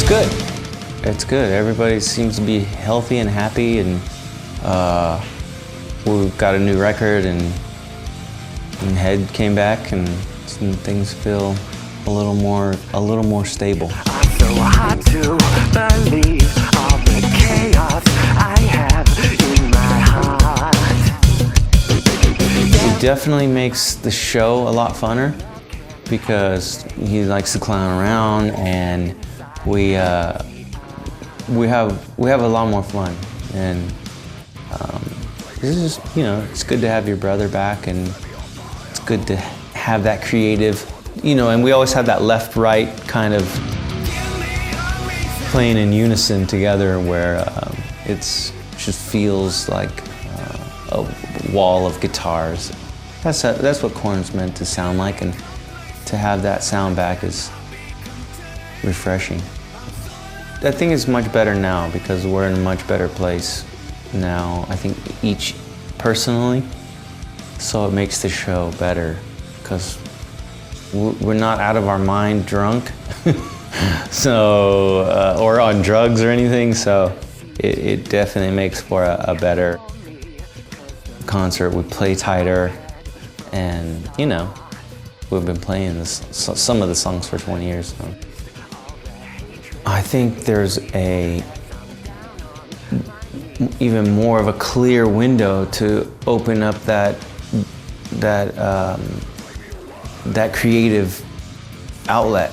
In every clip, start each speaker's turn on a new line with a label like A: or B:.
A: good. It's good. Everybody seems to be healthy and happy, and we've got a new record, and Head came back, and things feel a little more stable.
B: So hard to believe all the chaos I have in my heart.
A: It definitely makes the show a lot funner because he likes to clown around, and we have a lot more fun. And this is just, it's good to have your brother back, and it's good to have that creative, and we always have that left-right kind of playing in unison together, where it just feels like a wall of guitars. That's what KoYan's meant to sound like, and to have that sound back is refreshing. I think it's much better now because we're in a much better place now, I think each personally, so it makes the show better because we're not out of our mind drunk so or on drugs or anything, so it definitely makes for a better concert. We play tighter, and we've been playing some of the songs for 20 years. So I think there's even more of a clear window to open up that creative outlet.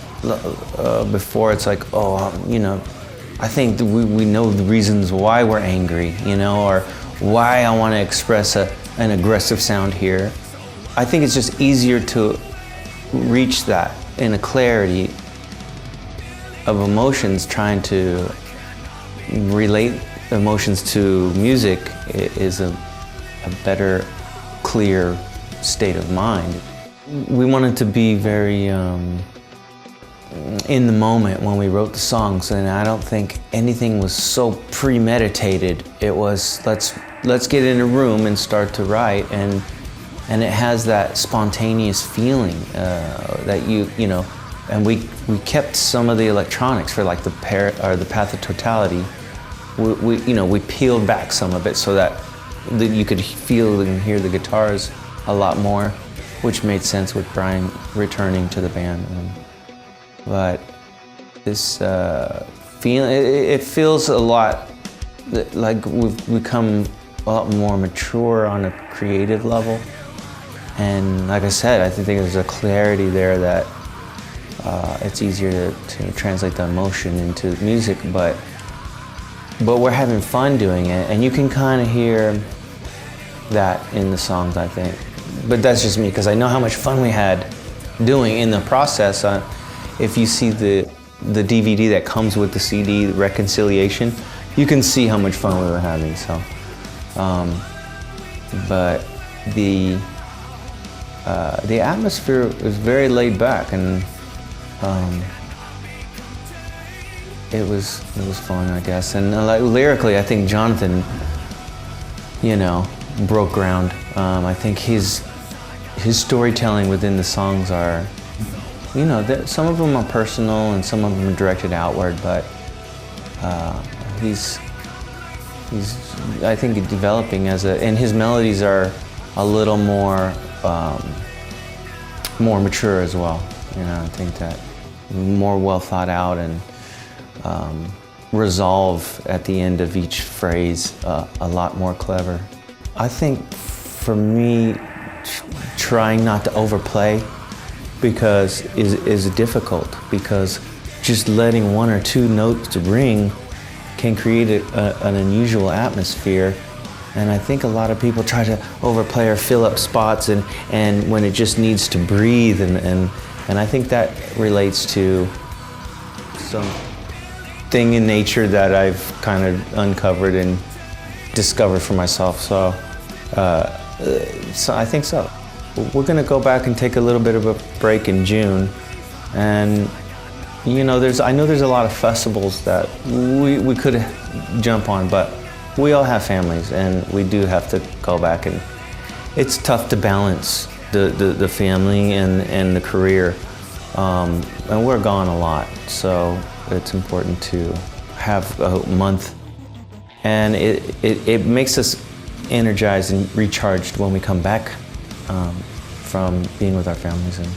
A: Before it's like, I think we know the reasons why we're angry, or why I want to express an aggressive sound here. I think it's just easier to reach that in a clarity of emotions. Trying to relate emotions to music is a better, clear state of mind. We wanted to be very in the moment when we wrote the songs, and I don't think anything was so premeditated. It was let's get in a room and start to write, and it has that spontaneous feeling that and we kept some of the electronics for like the Path of Totality. We peeled back some of it so that you could feel and hear the guitars a lot more, which made sense with Brian returning to the band. But this feeling, it feels a lot like we've become a lot more mature on a creative level. And like I said, I think there's a clarity there that it's easier to translate the emotion into music, but we're having fun doing it, and you can kind of hear that in the songs, I think. But that's just me, because I know how much fun we had doing in the process. If you see the DVD that comes with the CD, Reconciliation, you can see how much fun we were having. So, but the atmosphere was very laid back, and it was fun, I guess. And like lyrically, I think Jonathan, broke ground. I think his storytelling within the songs are, some of them are personal and some of them are directed outward, but he's I think developing and his melodies are a little more mature as well. I think that more well thought out, and resolve at the end of each phrase a lot more clever. I think for me, trying not to overplay is difficult, because just letting one or two notes ring can create an unusual atmosphere. And I think a lot of people try to overplay or fill up spots, and when it just needs to breathe, and I think that relates to some thing in nature that I've kind of uncovered and discovered for myself. So I think so. We're going to go back and take a little bit of a break in June, and I know there's a lot of festivals that we could jump on, but we all have families, and we do have to go back, and it's tough to balance the family and the career, and we're gone a lot, so it's important to have a month, and it makes us energized and recharged when we come back from being with our families. And